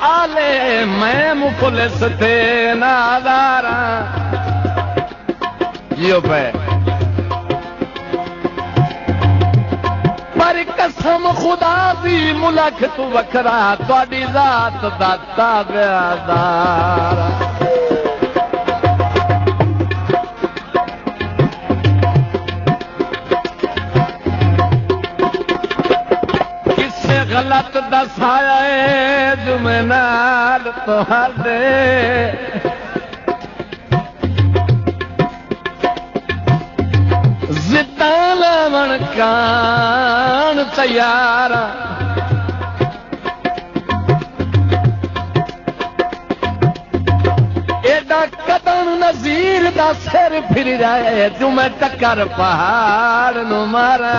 आले मैं मुफलिस थे नादारा जियो पे पर कसम खुदा दी मुलक तू वखरा तुहाडी जात दा ताबेदार गलत दसाया जुमेनाल तुहाडे जिद्दां लावण कान तैयार एडा कदम नज़ीर दा सिर फिर जाए जुमे टक्कर पहाड़ नु मारा